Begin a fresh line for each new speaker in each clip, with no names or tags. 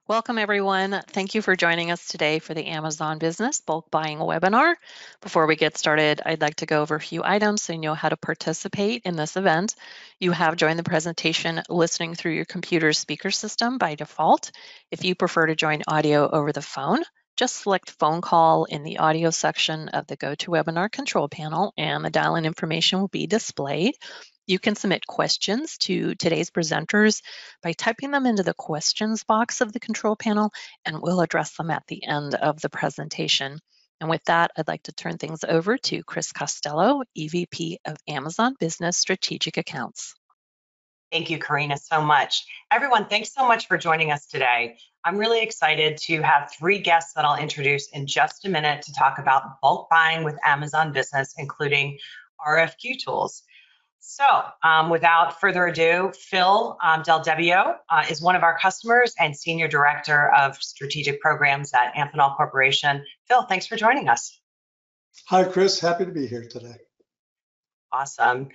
Welcome, everyone. Thank you for joining us today for the Amazon Business Bulk Buying webinar. Before we get started, I'd like to go over a few items so you know how to participate in this event. You have joined the presentation listening through your computer's speaker system by default. If you prefer to join audio over the phone, just select phone call in the audio section of the GoToWebinar control panel and the dial-in information will be displayed. You can submit questions to today's presenters by typing them into the questions box of the control panel, and we'll address them at the end of the presentation. And with that, I'd like to turn things over to Chris Costello, EVP of Amazon Business Strategic Accounts.
Thank you, Karina, so much. Everyone, thanks so much for joining us today. I'm really excited to have three guests that I'll introduce in just a minute to talk about bulk buying with Amazon Business, including RFQ tools. So without further ado, Phil Del Debbio is one of our customers and Senior Director of Strategic Programs at Amphenol Corporation. Phil, thanks for joining us.
Hi, Chris. Happy to be here today.
Awesome.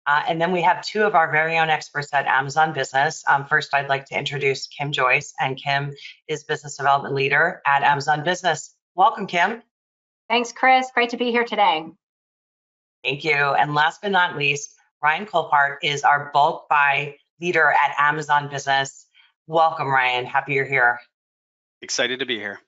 And then we have two of our very own experts at Amazon Business. First, I'd like to introduce Kim Joyce, and Kim is Business Development Leader at Amazon Business. Welcome, Kim.
Thanks, Chris. Great to be here today.
Thank you. And last but not least, Ryan Colpart is our bulk buy leader at Amazon Business. Welcome, Ryan. Happy you're here.
Excited to be here.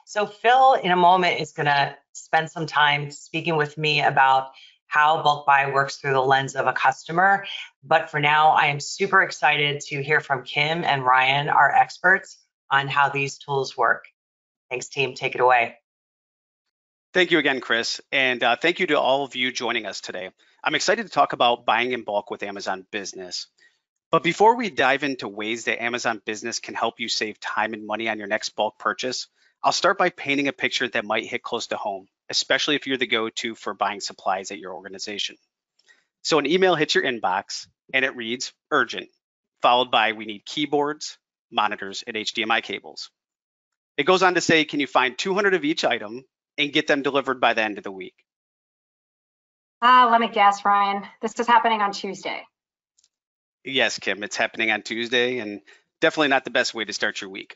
So Phil, in a moment, is going to spend some time speaking with me about how bulk buy works through the lens of a customer. But for now, I am super excited to hear from Kim and Ryan, our experts, on how these tools work. Thanks, team. Take it away.
Thank you again, Chris. And thank you to all of you joining us today. I'm excited to talk about buying in bulk with Amazon Business. But before we dive into ways that Amazon Business can help you save time and money on your next bulk purchase, I'll start by painting a picture that might hit close to home, especially if you're the go-to for buying supplies at your organization. So an email hits your inbox and it reads urgent, followed by we need keyboards, monitors, and HDMI cables. It goes on to say, can you find 200 of each item and get them delivered by the end of the week?
Let me guess, Ryan. This is happening on Tuesday.
Yes, Kim, it's happening on Tuesday and definitely not the best way to start your week.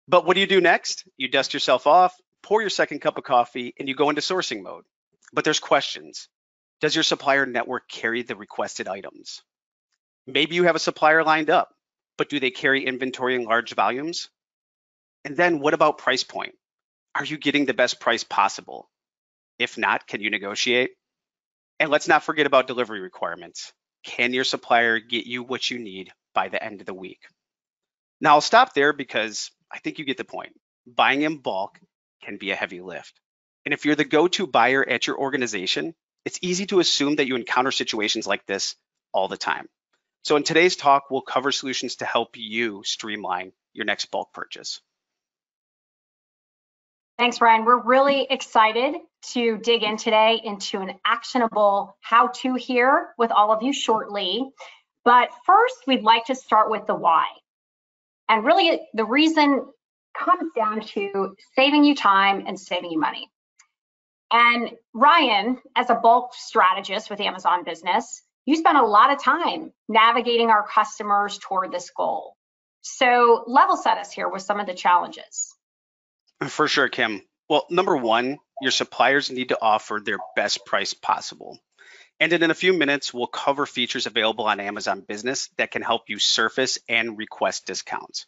But what do you do next? You dust yourself off, pour your second cup of coffee, and you go into sourcing mode. But there's questions. Does your supplier network carry the requested items? Maybe you have a supplier lined up, but do they carry inventory in large volumes? And then what about price point? Are you getting the best price possible? If not, can you negotiate? And let's not forget about delivery requirements. Can your supplier get you what you need by the end of the week? Now I'll stop there because I think you get the point. Buying in bulk can be a heavy lift. And if you're the go-to buyer at your organization, it's easy to assume that you encounter situations like this all the time. So in today's talk, we'll cover solutions to help you streamline your next bulk purchase.
Thanks, Ryan. We're really excited to dig in today into an actionable how-to here with all of you shortly. But first, we'd like to start with the why. And really, the reason comes down to saving you time and saving you money. And Ryan, as a bulk strategist with Amazon Business, you spend a lot of time navigating our customers toward this goal. So level set us here with some of the challenges.
For sure, Kim. Well, number one, your suppliers need to offer their best price possible. And in a few minutes, we'll cover features available on Amazon Business that can help you surface and request discounts.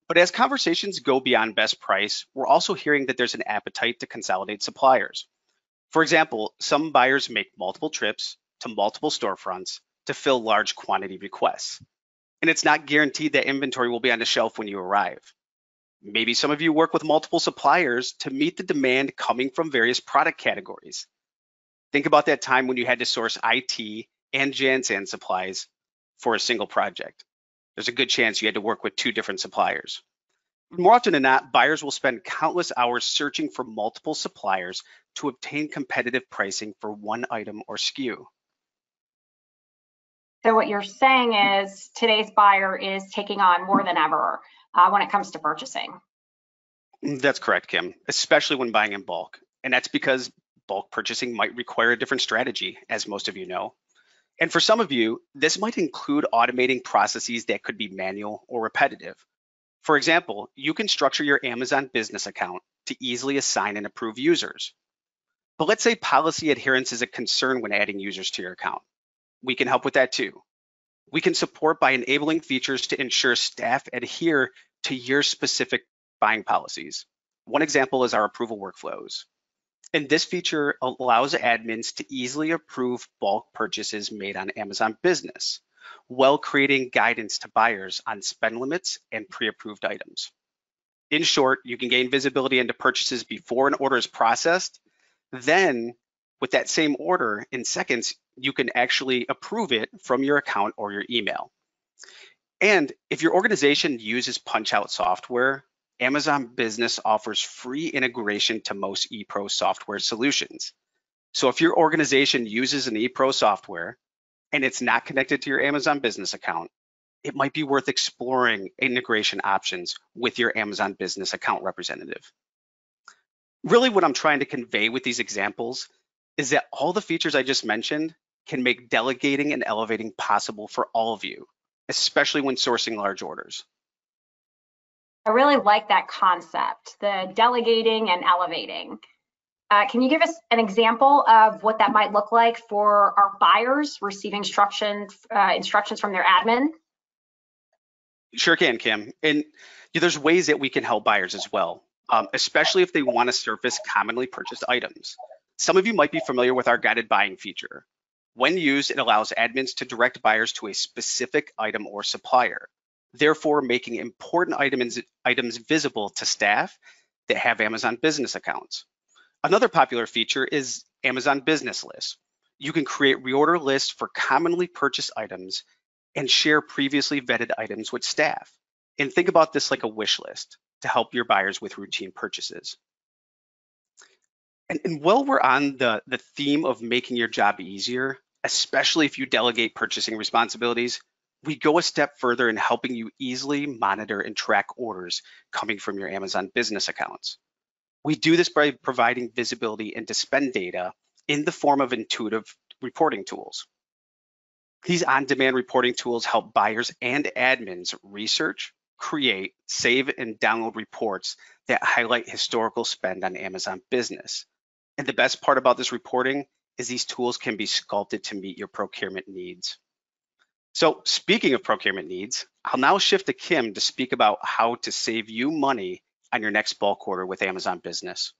But as conversations go beyond best price, we're also hearing that there's an appetite to consolidate suppliers. For example, some buyers make multiple trips to multiple storefronts to fill large quantity requests. And it's not guaranteed that inventory will be on the shelf when you arrive. Maybe some of you work with multiple suppliers to meet the demand coming from various product categories. Think about that time when you had to source IT and Janssen supplies for a single project. There's a good chance you had to work with two different suppliers. More often than not, buyers will spend countless hours searching for multiple suppliers to obtain competitive pricing for one item or SKU.
So what you're saying is today's buyer is taking on more than ever when it comes to purchasing.
That's correct, Kim, especially when buying in bulk. And that's because bulk purchasing might require a different strategy, as most of you know. And for some of you, this might include automating processes that could be manual or repetitive. For example, you can structure your Amazon business account to easily assign and approve users. But let's say policy adherence is a concern when adding users to your account. We can help with that too. We can support by enabling features to ensure staff adhere to your specific buying policies. One example is our approval workflows. And this feature allows admins to easily approve bulk purchases made on Amazon Business, while creating guidance to buyers on spend limits and pre-approved items. In short, you can gain visibility into purchases before an order is processed. Then, with that same order, in seconds, you can actually approve it from your account or your email. And if your organization uses punch-out software, Amazon Business offers free integration to most ePro software solutions. So if your organization uses an ePro software and it's not connected to your Amazon Business account, it might be worth exploring integration options with your Amazon Business account representative. Really, what I'm trying to convey with these examples is that all the features I just mentioned can make delegating and elevating possible for all of you, especially when sourcing large orders.
I really like that concept, the delegating and elevating. Can you give us an example of what that might look like for our buyers receiving instructions from their admin?
Sure can, Kim. And there's ways that we can help buyers as well, especially if they want to surface commonly purchased items. Some of you might be familiar with our guided buying feature. When used, it allows admins to direct buyers to a specific item or supplier, therefore making important items visible to staff that have Amazon Business accounts. Another popular feature is Amazon Business Lists. You can create reorder lists for commonly purchased items and share previously vetted items with staff. And think about this like a wish list to help your buyers with routine purchases. And while we're on the theme of making your job easier, especially if you delegate purchasing responsibilities, we go a step further in helping you easily monitor and track orders coming from your Amazon Business accounts. We do this by providing visibility into spend data in the form of intuitive reporting tools. These on-demand reporting tools help buyers and admins research, create, save, and download reports that highlight historical spend on Amazon Business. And the best part about this reporting is these tools can be sculpted to meet your procurement needs. So speaking of procurement needs, I'll now shift to Kim to speak about how to save you money on your next bulk order with Amazon Business.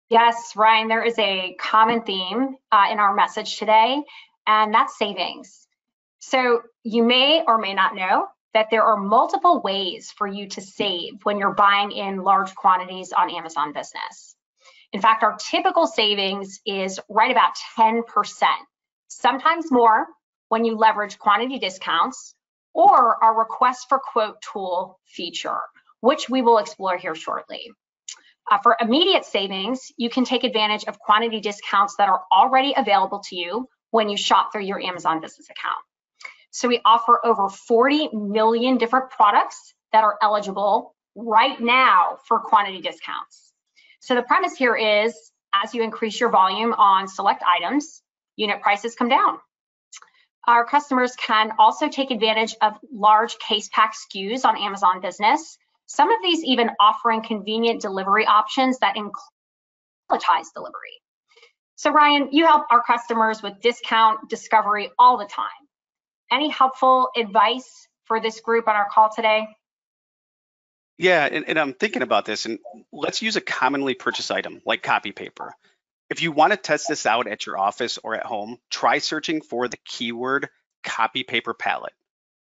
Yes, Ryan, there is a common theme in our message today, and that's savings. So you may or may not know that there are multiple ways for you to save when you're buying in large quantities on Amazon Business. In fact, our typical savings is right about 10%, sometimes more when you leverage quantity discounts or our request for quote tool feature, which we will explore here shortly. For immediate savings, you can take advantage of quantity discounts that are already available to you when you shop through your Amazon Business account. So we offer over 40 million different products that are eligible right now for quantity discounts. So the premise here is, as you increase your volume on select items, unit prices come down. Our customers can also take advantage of large case pack SKUs on Amazon Business. Some of these even offering convenient delivery options that include palletized delivery. So Ryan, you help our customers with discount discovery all the time. Any helpful advice for this group on our call today?
Yeah, and I'm thinking about this, and let's use a commonly purchased item like copy paper. If you want to test this out at your office or at home, try searching for the keyword copy paper pallet.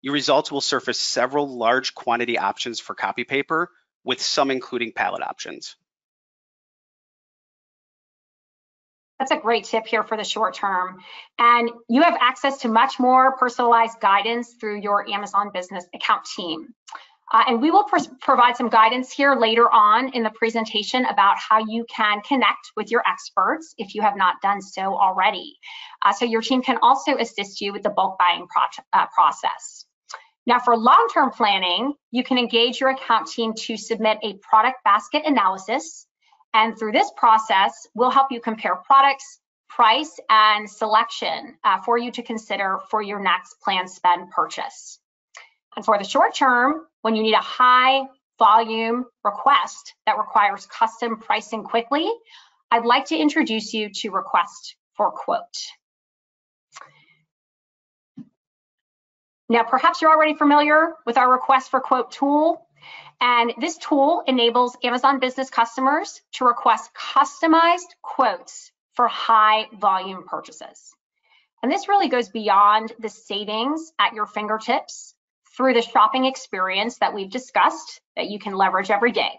Your results will surface several large quantity options for copy paper, with some including pallet options.
That's a great tip here for the short term. And you have access to much more personalized guidance through your Amazon Business account team. And we will provide some guidance here later on in the presentation about how you can connect with your experts if you have not done so already. So your team can also assist you with the bulk buying process. Now for long-term planning, you can engage your account team to submit a product basket analysis. And through this process, we'll help you compare products, price, and selection for you to consider for your next planned spend purchase. And for the short term, when you need a high volume request that requires custom pricing quickly, I'd like to introduce you to Request for Quote. Now, perhaps you're already familiar with our Request for Quote tool. And this tool enables Amazon Business customers to request customized quotes for high volume purchases. And this really goes beyond the savings at your fingertips through the shopping experience that we've discussed that you can leverage every day.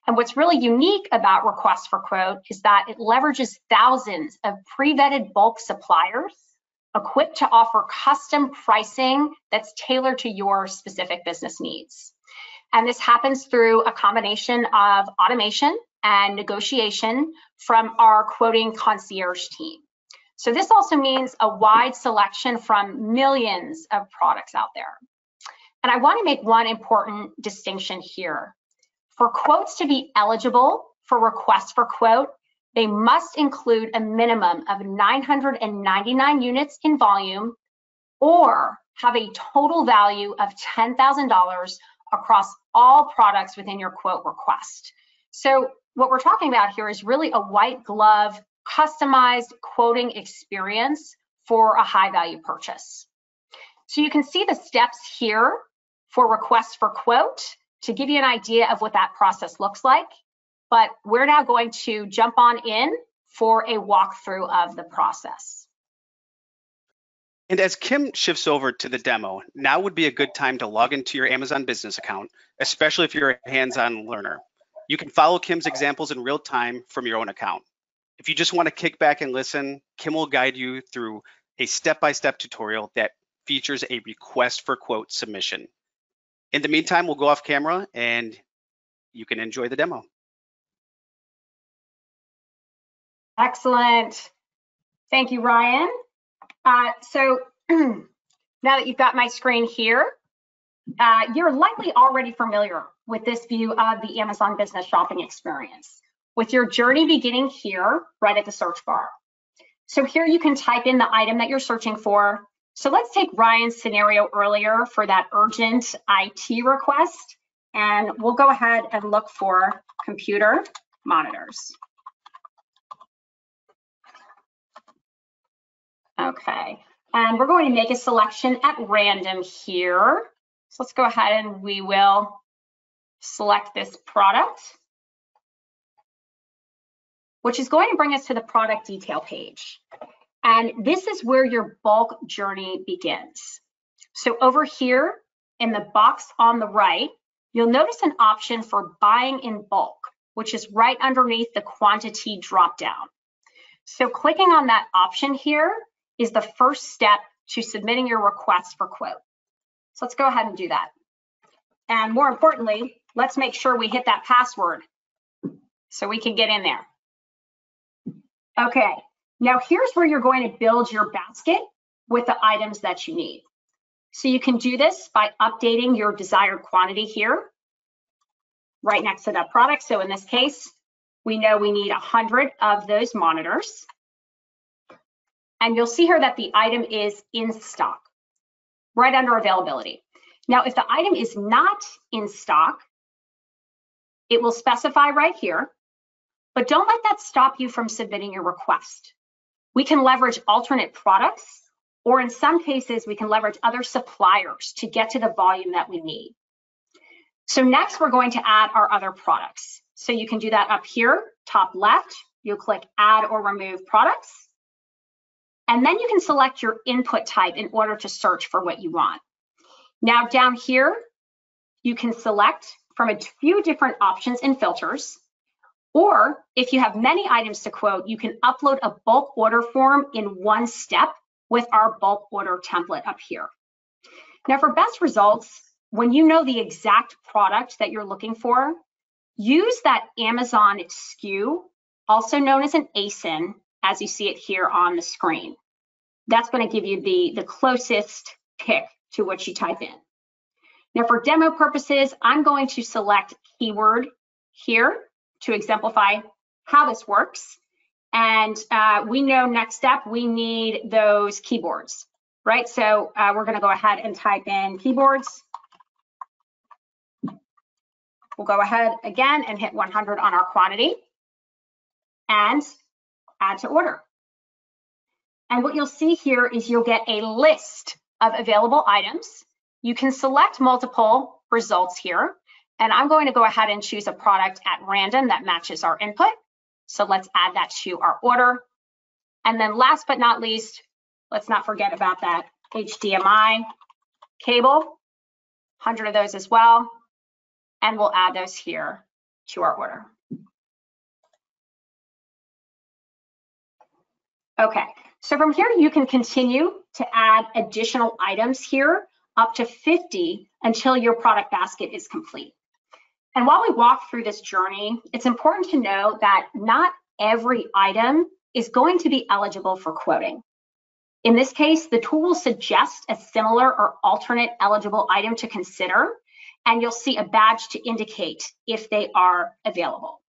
And what's really unique about Request for Quote is that it leverages thousands of pre-vetted bulk suppliers equipped to offer custom pricing that's tailored to your specific business needs. And this happens through a combination of automation and negotiation from our quoting concierge team. So this also means a wide selection from millions of products out there. And I want to make one important distinction here. For quotes to be eligible for Request for Quote, they must include a minimum of 999 units in volume or have a total value of $10,000 across all products within your quote request. So what we're talking about here is really a white glove, customized quoting experience for a high value purchase. So you can see the steps here for Request for Quote to give you an idea of what that process looks like. But we're now going to jump on in for a walkthrough of the process.
And as Kim shifts over to the demo, now would be a good time to log into your Amazon Business account, especially if you're a hands-on learner. You can follow Kim's examples in real time from your own account. If you just want to kick back and listen, Kim will guide you through a step-by-step tutorial that features a Request for Quote submission. In the meantime, we'll go off camera and you can enjoy the demo.
Excellent. Thank you, Ryan. So now that you've got my screen here, you're likely already familiar with this view of the Amazon Business shopping experience, with your journey beginning here, right at the search bar. So here you can type in the item that you're searching for. So let's take Ryan's scenario earlier for that urgent IT request, and we'll go ahead and look for computer monitors. Okay, and we're going to make a selection at random here. So let's go ahead and we will select this product, which is going to bring us to the product detail page. And this is where your bulk journey begins. So over here in the box on the right, you'll notice an option for buying in bulk, which is right underneath the quantity dropdown. So clicking on that option here is the first step to submitting your Request for Quote. So let's go ahead and do that. And more importantly, let's make sure we hit that password so we can get in there. Okay, now here's where you're going to build your basket with the items that you need. So you can do this by updating your desired quantity here, right next to that product. So in this case, we know we need 100 of those monitors. And you'll see here that the item is in stock, right under availability. Now, if the item is not in stock, it will specify right here, but don't let that stop you from submitting your request. We can leverage alternate products, or in some cases, we can leverage other suppliers to get to the volume that we need. So next, we're going to add our other products. So you can do that up here, top left, you'll click Add or Remove Products. And then you can select your input type in order to search for what you want. Now down here, you can select from a few different options and filters, or if you have many items to quote, you can upload a bulk order form in one step with our bulk order template up here. Now for best results, when you know the exact product that you're looking for, use that Amazon SKU, also known as an ASIN, as you see it here on the screen. That's going to give you the closest pick to what you type in. Now for demo purposes, I'm going to select keyword here to exemplify how this works. And we know next step, we need those keyboards, right? So we're going to go ahead and type in keyboards. We'll go ahead again and hit 100 on our quantity and add to order. And what you'll see here is you'll get a list of available items. You can select multiple results here, and I'm going to go ahead and choose a product at random that matches our input. So let's add that to our order. And then last but not least, let's not forget about that HDMI cable, 100 of those as well. And we'll add those here to our order. Okay, so from here, you can continue to add additional items here, up to 50 until your product basket is complete. And while we walk through this journey, it's important to know that not every item is going to be eligible for quoting. In this case, the tool will suggest a similar or alternate eligible item to consider, and you'll see a badge to indicate if they are available.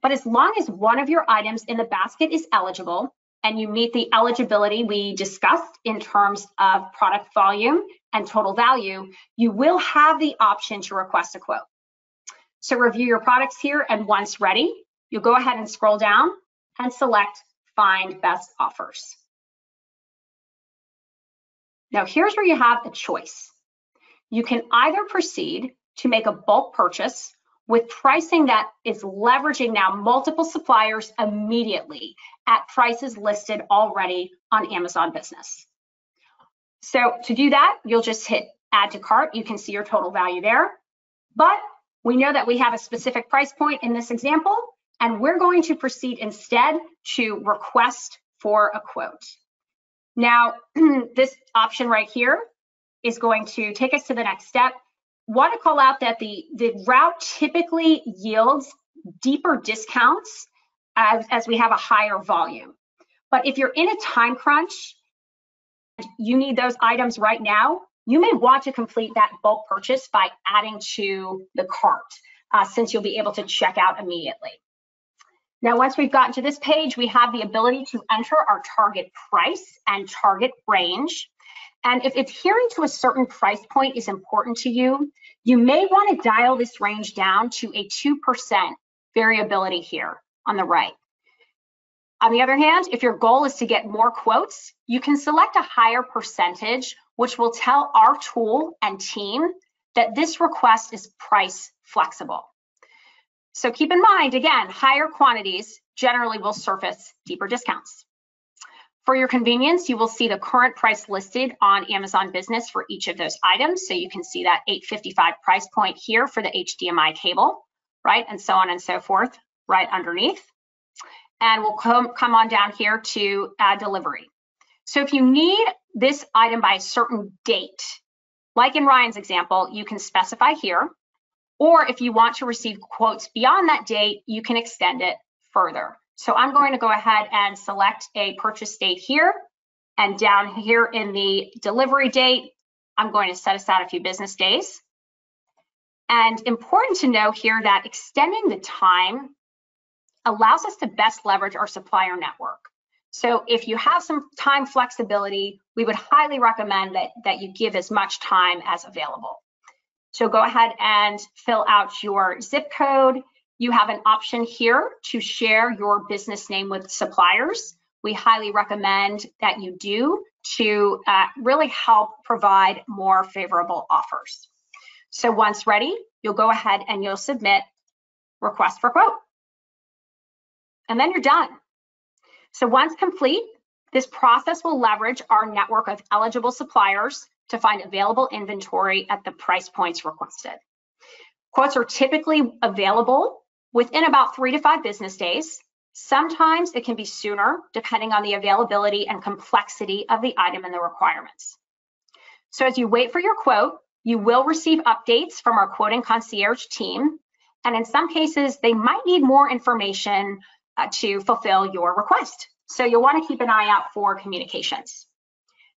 But as long as one of your items in the basket is eligible and you meet the eligibility we discussed in terms of product volume and total value, you will have the option to request a quote. So review your products here, and once ready, you'll go ahead and scroll down and select Find Best Offers. Now here's where you have a choice. You can either proceed to make a bulk purchase with pricing that is leveraging now multiple suppliers immediately at prices listed already on Amazon Business. So to do that, you'll just hit Add to Cart. You can see your total value there. But we know that we have a specific price point in this example, and we're going to proceed instead to request for a quote. Now, this option right here is going to take us to the next step. Want to call out that the route typically yields deeper discounts as we have a higher volume. But if you're in a time crunch, you need those items right now, you may want to complete that bulk purchase by adding to the cart, since you'll be able to check out immediately. Now, once we've gotten to this page, we have the ability to enter our target price and target range. And if adhering to a certain price point is important to you, you may want to dial this range down to a 2% variability here on the right. On the other hand, if your goal is to get more quotes, you can select a higher percentage, which will tell our tool and team that this request is price flexible. So keep in mind, again, higher quantities generally will surface deeper discounts. For your convenience, you will see the current price listed on Amazon Business for each of those items. So you can see that $8.55 price point here for the HDMI cable, right? And so on and so forth, right underneath. And we'll come on down here to add delivery. So if you need this item by a certain date, like in Ryan's example, you can specify here. Or if you want to receive quotes beyond that date, you can extend it further. So I'm going to go ahead and select a purchase date here, and down here in the delivery date, I'm going to set aside a few business days. And important to know here that extending the time allows us to best leverage our supplier network. So if you have some time flexibility, we would highly recommend that you give as much time as available. So go ahead and fill out your zip code. You have an option here to share your business name with suppliers. We highly recommend that you do to really help provide more favorable offers. So once ready, you'll go ahead and you'll submit request for quote. And then you're done. So once complete, this process will leverage our network of eligible suppliers to find available inventory at the price points requested. Quotes are typically available within about 3 to 5 business days. Sometimes it can be sooner, depending on the availability and complexity of the item and the requirements. So as you wait for your quote, you will receive updates from our quoting concierge team. And in some cases, they might need more information to fulfill your request. So you'll want to keep an eye out for communications.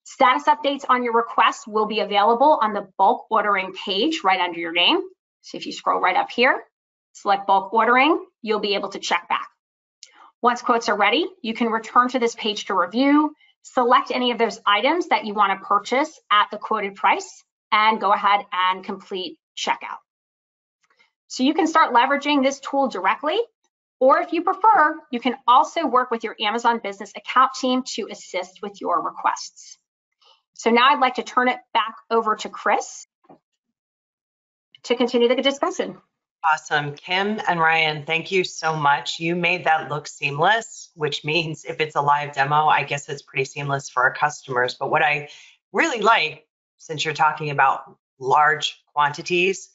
Status updates on your request will be available on the bulk ordering page right under your name. So if you scroll right up here, select bulk ordering, you'll be able to check back. Once quotes are ready, you can return to this page to review, select any of those items that you want to purchase at the quoted price, and go ahead and complete checkout. So you can start leveraging this tool directly, or if you prefer, you can also work with your Amazon Business account team to assist with your requests. So now I'd like to turn it back over to Chris to continue the discussion.
Awesome. Kim and Ryan, thank you so much. You made that look seamless, which means if it's a live demo, I guess it's pretty seamless for our customers. But what I really like, since you're talking about large quantities,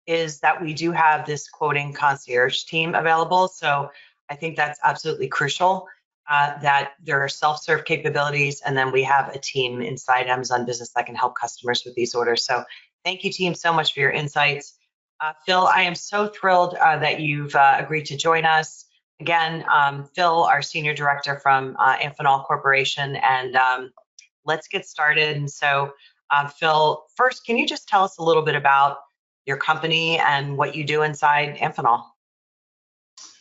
is that we do have this quoting concierge team available. So I think that's absolutely crucial, that there are self-serve capabilities, and then we have a team inside Amazon Business that can help customers with these orders. So thank you, team, so much for your insights. Phil, I am so thrilled that you've agreed to join us. Again, Phil, our Senior Director from Amphenol Corporation, and let's get started. And so, Phil, first, can you just tell us a little bit about your company and what you do inside Amphenol?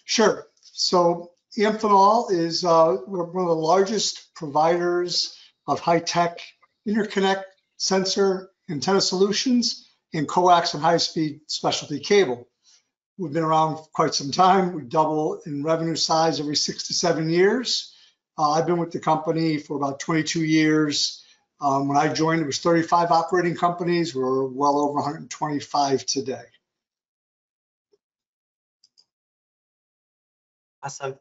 Sure. So Amphenol is we're one of the largest providers of high-tech interconnect, sensor, antenna solutions, and coax and high-speed specialty cable. We've been around quite some time. We double in revenue size every 6 to 7 years. I've been with the company for about 22 years. When I joined, it was 35 operating companies. We're well over 125 today.
Awesome.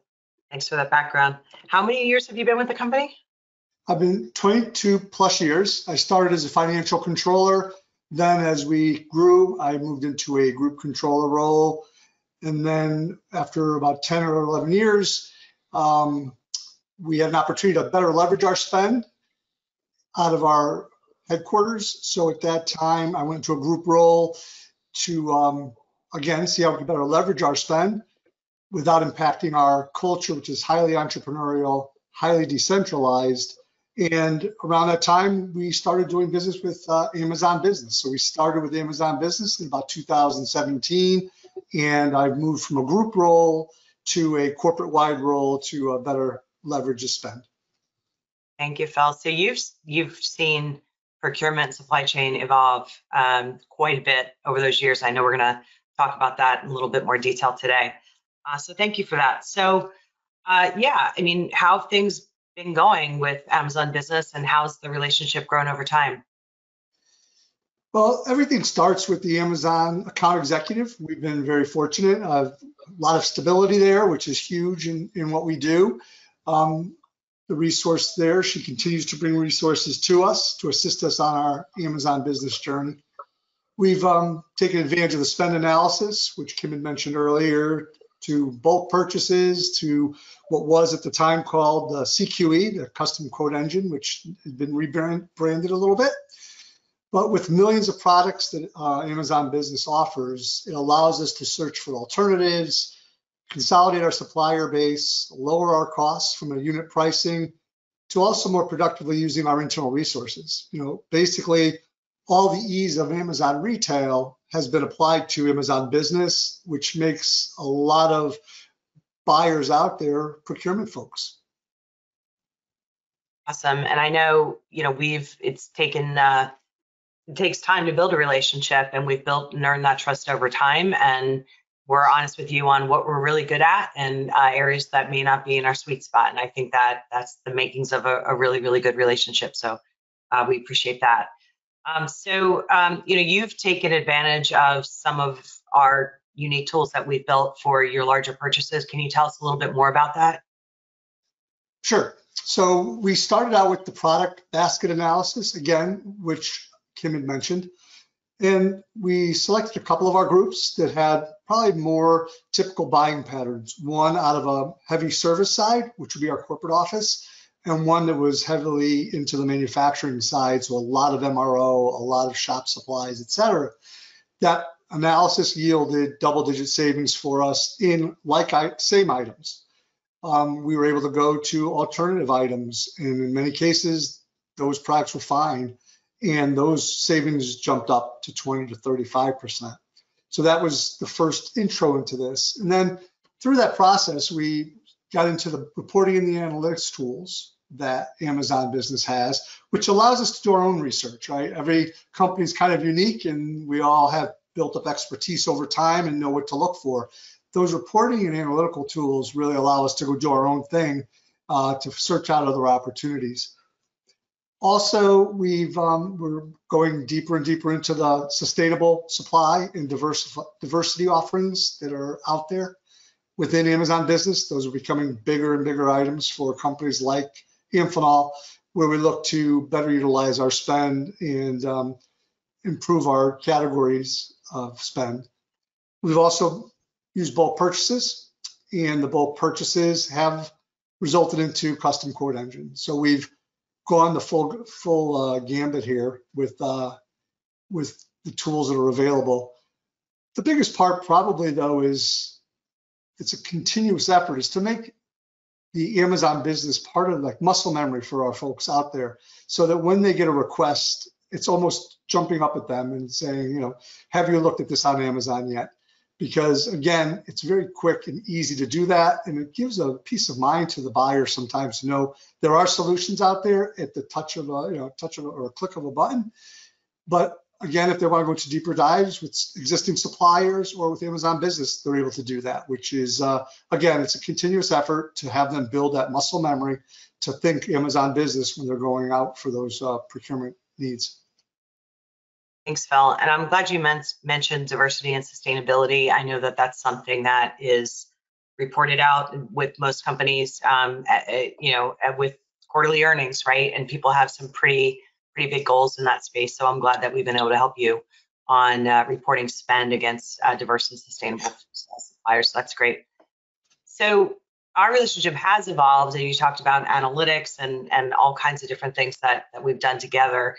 Thanks for that background. How many years have you been with the company?
I've been 22 plus years. I started as a financial controller. Then as we grew, I moved into a group controller role. And then after about 10 or 11 years, we had an opportunity to better leverage our spend out of our headquarters. So at that time, I went into a group role to, again, see how we could better leverage our spend without impacting our culture, which is highly entrepreneurial, highly decentralized. And around that time, we started doing business with Amazon Business. So we started with Amazon Business in about 2017, and I've moved from a group role to a corporate-wide role to better leverage the spend.
Thank you, Phil. So you've seen procurement and supply chain evolve quite a bit over those years. I know we're going to talk about that in a little bit more detail today. So thank you for that. So yeah, I mean, how have things been going with Amazon Business, and how's the relationship grown over time?
Well, everything starts with the Amazon account executive. We've been very fortunate. A lot of stability there, which is huge in what we do. The resource there, she continues to bring resources to us to assist us on our Amazon Business journey. We've taken advantage of the spend analysis, which Kim had mentioned earlier, to bulk purchases, to what was at the time called the CQE, the Custom Quote Engine, which has been rebranded a little bit. But with millions of products that Amazon Business offers, it allows us to search for alternatives, consolidate our supplier base, lower our costs from a unit pricing, to also more productively using our internal resources. You know, basically, all the ease of Amazon retail has been applied to Amazon Business, which makes a lot of buyers out there procurement folks.
Awesome. And I know, you know, it takes time to build a relationship, and we've built and earned that trust over time. And we're honest with you on what we're really good at and areas that may not be in our sweet spot. And I think that's the makings of a really, really good relationship. So we appreciate that. So, you know, you've taken advantage of some of our unique tools that we've built for your larger purchases. Can you tell us a little bit more about that?
Sure. So we started out with the product basket analysis, again, which Kim had mentioned. And we selected a couple of our groups that had probably more typical buying patterns. One out of a heavy service side, which would be our corporate office, and one that was heavily into the manufacturing side, so a lot of MRO, a lot of shop supplies, et cetera. That analysis yielded double-digit savings for us in same items. We were able to go to alternative items, and in many cases, those products were fine, and those savings jumped up to 20 to 35%. So that was the first intro into this. And then through that process, we got into the reporting and the analytics tools that Amazon Business has, which allows us to do our own research, right? Every company is kind of unique, and we all have built up expertise over time and know what to look for. Those reporting and analytical tools really allow us to go do our own thing to search out other opportunities. Also, we're going deeper and deeper into the sustainable supply and diversity offerings that are out there within Amazon Business. Those are becoming bigger and bigger items for companies like Amphenol, where we look to better utilize our spend and improve our categories of spend. We've also used bulk purchases, and the bulk purchases have resulted into custom quote engines. So we've gone the full gambit here with the tools that are available. The biggest part probably though is it's a continuous effort is to make the Amazon Business part of like muscle memory for our folks out there, so that when they get a request, it's almost jumping up at them and saying, you know, have you looked at this on Amazon yet? Because again, it's very quick and easy to do that, and it gives a peace of mind to the buyer sometimes to know there are solutions out there at the touch of a or a click of a button. But again, if they want to go into deeper dives with existing suppliers or with Amazon Business, they're able to do that, which is again, it's a continuous effort to have them build that muscle memory to think Amazon Business when they're going out for those procurement needs.
Thanks, Phil. And I'm glad you mentioned diversity and sustainability. I know that that's something that is reported out with most companies, with quarterly earnings, right? And people have some pretty big goals in that space. So I'm glad that we've been able to help you on reporting spend against diverse and sustainable suppliers. So that's great. So our relationship has evolved, and you talked about analytics and all kinds of different things that we've done together.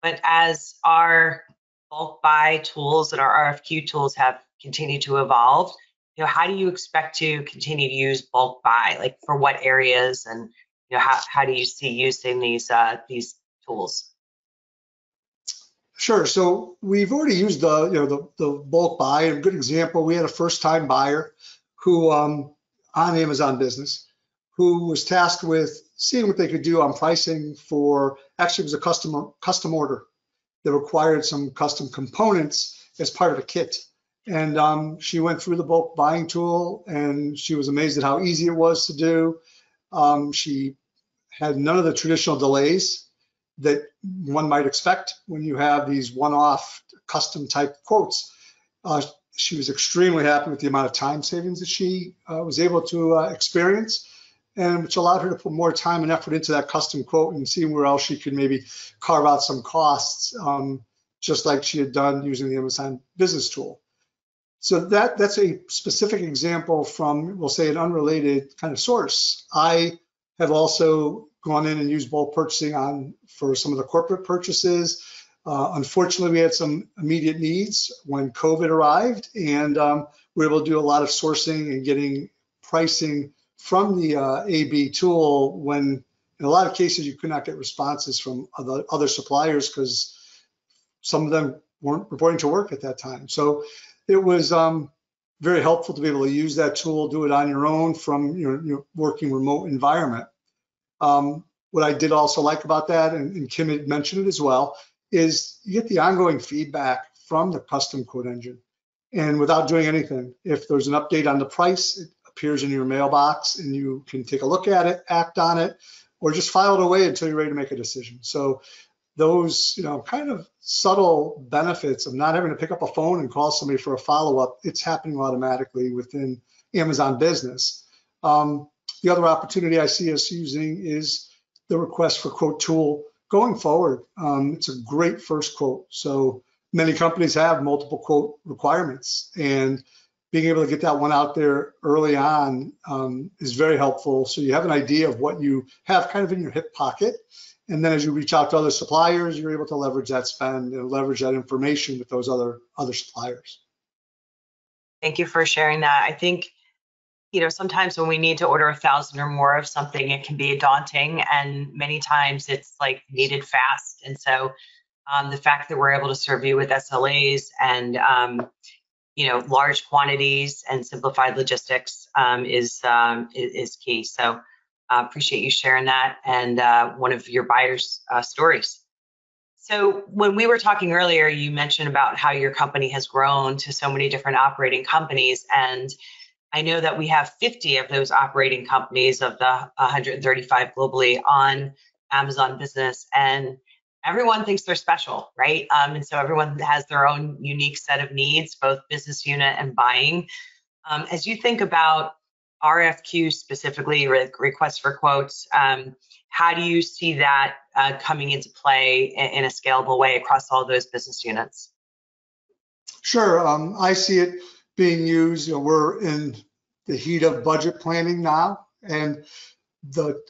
But as our bulk buy tools and our RFQ tools have continued to evolve, how do you expect to continue to use bulk buy? Like for what areas, and how do you see using these tools?
Sure. So we've already used the bulk buy. A good example, we had a first-time buyer who on Amazon Business who was tasked with seeing what they could do on pricing for, actually it was a custom order that required some custom components as part of a kit. And she went through the bulk buying tool and she was amazed at how easy it was to do. She had none of the traditional delays that one might expect when you have these one-off custom type quotes. She was extremely happy with the amount of time savings that she was able to experience, and which allowed her to put more time and effort into that custom quote and see where else she could maybe carve out some costs, just like she had done using the Amazon Business tool. So that's a specific example from, we'll say, an unrelated kind of source. I have also gone in and used bulk purchasing for some of the corporate purchases. Unfortunately, we had some immediate needs when COVID arrived, and we were able to do a lot of sourcing and getting pricing from the AB tool when, in a lot of cases, you could not get responses from other suppliers because some of them weren't reporting to work at that time. So it was very helpful to be able to use that tool, do it on your own from your working remote environment. What I did also like about that, and Kim had mentioned it as well, is you get the ongoing feedback from the custom quote engine. And without doing anything, if there's an update on the price, it appears in your mailbox and you can take a look at it, act on it, or just file it away until you're ready to make a decision. So those, kind of subtle benefits of not having to pick up a phone and call somebody for a follow-up, it's happening automatically within Amazon Business. The other opportunity I see us using is the request for quote tool going forward. It's a great first quote. So many companies have multiple quote requirements, and being able to get that one out there early on is very helpful. So you have an idea of what you have kind of in your hip pocket. And then as you reach out to other suppliers, you're able to leverage that spend and leverage that information with those other suppliers.
Thank you for sharing that. I think, sometimes when we need to order 1,000 or more of something, it can be daunting, and many times it's like needed fast. And so the fact that we're able to serve you with SLAs and large quantities and simplified logistics is key. So appreciate you sharing that and one of your buyers' stories. So when we were talking earlier, you mentioned about how your company has grown to so many different operating companies. And I know that we have 50 of those operating companies of the 135 globally on Amazon Business, and everyone thinks they're special, right? And so everyone has their own unique set of needs, both business unit and buying. As you think about RFQ specifically, requests for quotes, how do you see that coming into play in a scalable way across all those business units?
Sure, I see it being used. We're in the heat of budget planning now, and the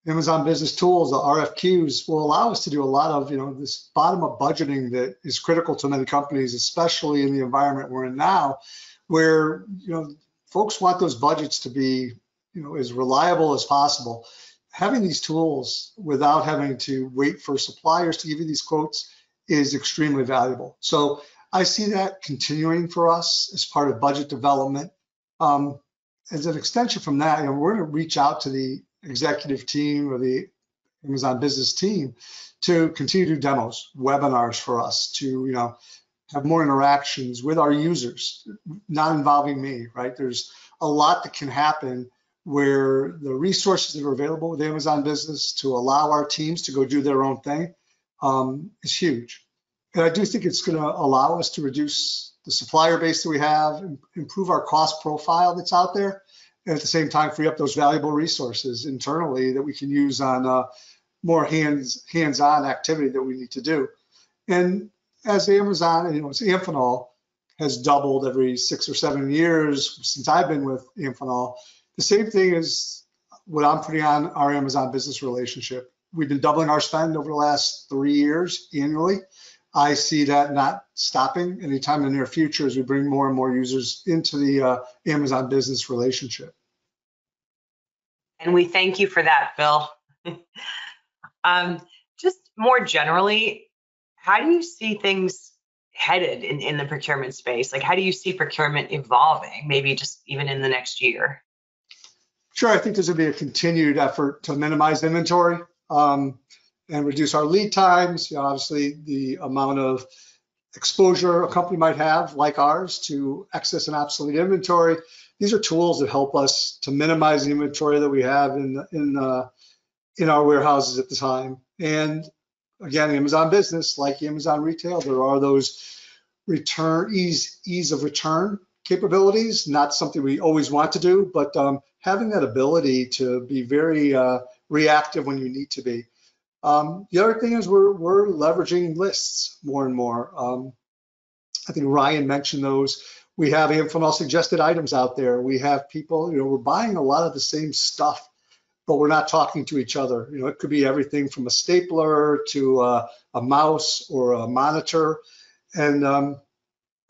Amazon Business Tools, the RFQs, will allow us to do a lot of this bottom-up budgeting that is critical to many companies, especially in the environment we're in now, where folks want those budgets to be as reliable as possible. Having these tools without having to wait for suppliers to give you these quotes is extremely valuable. So I see that continuing for us as part of budget development. As an extension from that, we're going to reach out to the executive team or the Amazon Business team to continue to do demos, webinars for us to have more interactions with our users, not involving me, right? There's a lot that can happen where the resources that are available with Amazon Business to allow our teams to go do their own thing is huge. And I do think it's going to allow us to reduce the supplier base that we have, improve our cost profile that's out there, and at the same time free up those valuable resources internally that we can use on more hands-on activity that we need to do. And as Amazon, as Amphenol has doubled every 6 or 7 years since I've been with Amphenol, the same thing is what I'm putting on our Amazon Business relationship. We've been doubling our spend over the last 3 years annually. I see that not stopping anytime in the near future as we bring more and more users into the Amazon Business relationship.
And we thank you for that, Phil. Just more generally, how do you see things headed in the procurement space? Like, how do you see procurement evolving, maybe just even in the next year?
Sure, I think there's going to be a continued effort to minimize inventory and reduce our lead times. Obviously, the amount of exposure a company might have, like ours, to excess and obsolete inventory. These are tools that help us to minimize the inventory that we have in our warehouses at the time. And again, Amazon Business, like Amazon Retail, there are those ease of return capabilities. Not something we always want to do, but having that ability to be very reactive when you need to be. The other thing is we're leveraging lists more and more. I think Ryan mentioned those. We have Amphenol suggested items out there. We have people, we're buying a lot of the same stuff, but we're not talking to each other. It could be everything from a stapler to a mouse or a monitor. And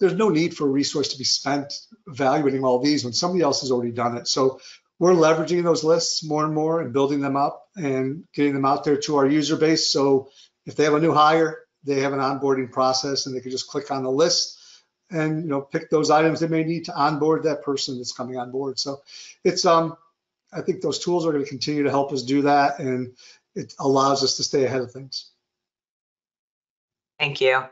there's no need for a resource to be spent evaluating all these when somebody else has already done it. So we're leveraging those lists more and more and building them up and getting them out there to our user base. So if they have a new hire, they have an onboarding process and they can just click on the list and pick those items they may need to onboard that person that's coming on board. So it's I think those tools are going to continue to help us do that, and it allows us to stay ahead of things.
Thank you.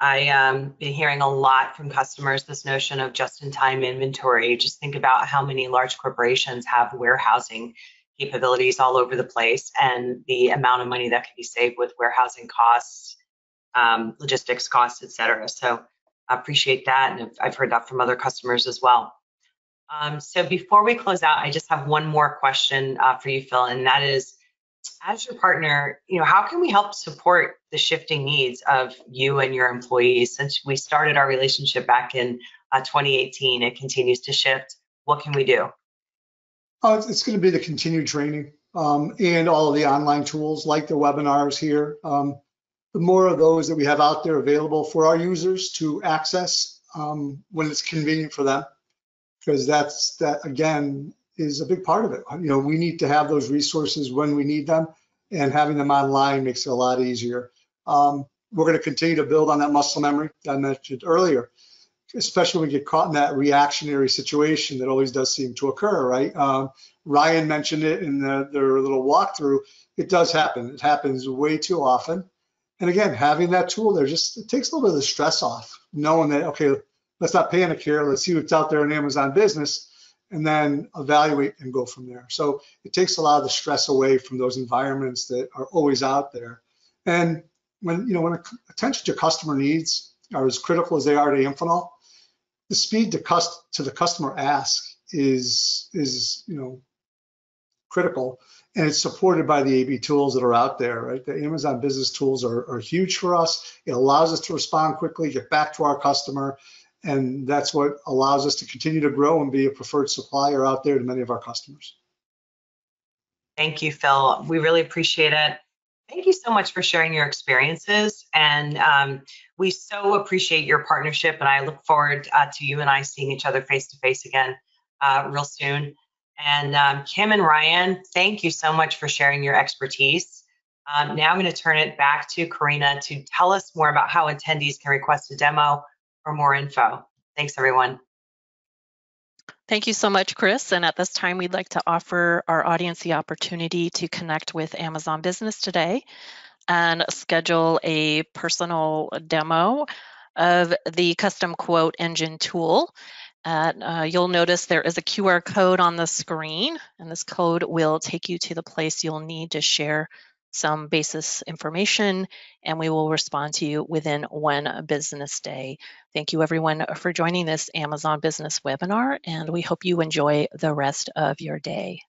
I been hearing a lot from customers this notion of just-in-time inventory. Just think about how many large corporations have warehousing capabilities all over the place, and the amount of money that can be saved with warehousing costs, logistics costs, et cetera. So I appreciate that, and I've heard that from other customers as well. So before we close out, I just have one more question for you, Phil, and that is, as your partner, how can we help support the shifting needs of you and your employees? Since we started our relationship back in 2018, it continues to shift. What can we do?
It's going to be the continued training and all of the online tools like the webinars here. The more of those that we have out there available for our users to access when it's convenient for them, because that again is a big part of it. We need to have those resources when we need them, and having them online makes it a lot easier. We're going to continue to build on that muscle memory that I mentioned earlier, especially when we get caught in that reactionary situation that always does seem to occur, right? Ryan mentioned it in their little walkthrough. It does happen. It happens way too often. And again, having that tool there it takes a little bit of the stress off, knowing that, okay, let's not panic here. Let's see what's out there in Amazon Business and then evaluate and go from there. So it takes a lot of the stress away from those environments that are always out there. And when attention to customer needs are as critical as they are to Amphenol, the speed to the customer ask is critical, and it's supported by the AB tools that are out there, right? The Amazon Business tools are huge for us. It allows us to respond quickly, get back to our customer, and that's what allows us to continue to grow and be a preferred supplier out there to many of our customers.
Thank you, Phil. We really appreciate it. Thank you so much for sharing your experiences, and we so appreciate your partnership, and I look forward to you and I seeing each other face to face again real soon. And Kim and Ryan, thank you so much for sharing your expertise. Now I'm going to turn it back to Karina to tell us more about how attendees can request a demo or more info. Thanks, everyone.
Thank you so much, Chris. And at this time, we'd like to offer our audience the opportunity to connect with Amazon Business today and schedule a personal demo of the custom quote engine tool. You'll notice there is a QR code on the screen, and this code will take you to the place you'll need to share some basis information, and we will respond to you within 1 business day. Thank you, everyone, for joining this Amazon Business webinar, and we hope you enjoy the rest of your day.